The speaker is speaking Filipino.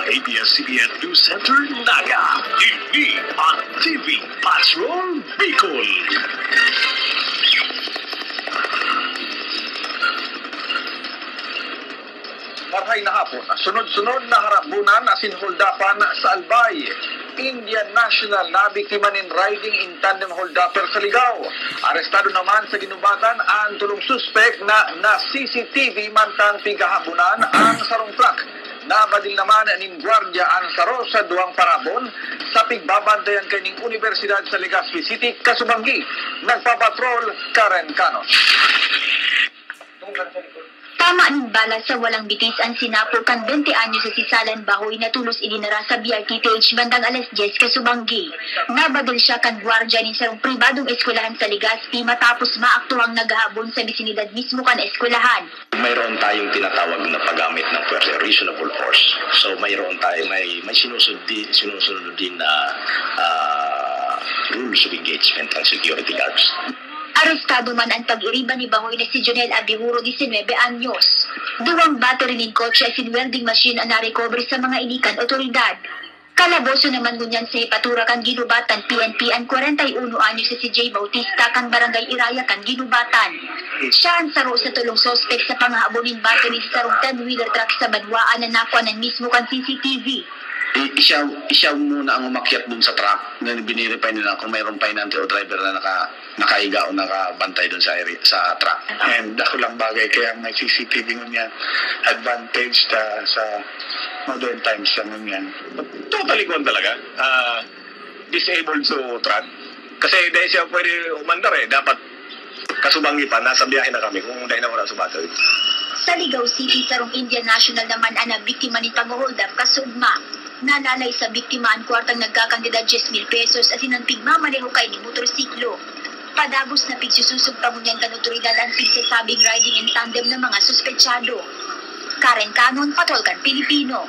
ABS-CBN News Center, Naga. Ini ang TV Patrol Bicol. Marhay na hapon, sunod-sunod na harabunan na sinholdapan sa Albay. Indian National na biktima nin riding in tandem holdupper sa Ligao. Arestado naman sa ginubatan ang tulong suspek na CCTV mantang pigahabunan ang sarong truck. Nabadil naman ning gwardiya ang saro sa duwang parabon sa pigbabantayan kaning Universidad sa Legazpi City, Kasubanggi. Nagpapatrol Karen Canos. Tama ng bala sa walang bitis ang sinapo kan 20 anyo sa Sisalan Bahoy na tulos idinara sa BRTTH bandang alas 10 Kasubanggi. Nabadil siya kan gwardya ni sarong pribadong eskwelahan sa Legazpi matapos maaktuhang naghahabon sa bisinidad mismo kan eskwelahan. Mayroon tayong tinatawag na paggamit ng puwersa, reasonable force. So mayroon tayo, may sinusunod din na rules of engagement ng security guards. Arestado man ang pag-iriba ni Bahoy na si Jonel Abihuro, 19 anyos. Duwang battery ning kotse at welding machine ang na-recover sa mga ilikan otoridad. Kalaboso naman ngunyan sa ipatura kan ginubatan PNP ang 41 anyos sa si J. Bautista kan barangay Iraya kan ginubatan. Siya ang saro sa tulong sospek sa pangahabonin battery sa sarong 10-wheeler truck sa Banwaan na nakuha ng mismo kan CCTV. Siya muna ang umakyat dun sa truck na biniripay nila kung mayroong pinante o driver na nakaiga o nakabantay dun sa truck. And ako lang bagay kaya may CCTV ngunyan advantage sa modern times sa ngunyan. Totally gone talaga. Disabled to truck. Kasi dahil siya pwede umandar dapat Kasubanggi pa, nasa biyahe na kami kung dahil na wala subato. Sa Ligao City, sarong Indian National naman ang biktima ni pag-hold up kasugma. Nalalay sa biktima ang kwartang nagkakantidad 10,000 pesos at sinanpigmamaneho kay ni motorsiklo. Padagos na pigsususog pamunyan kan otoridad ang pigsasabing riding in tandem ng mga suspetsado. Karen Canon, Patrol kan Pilipino.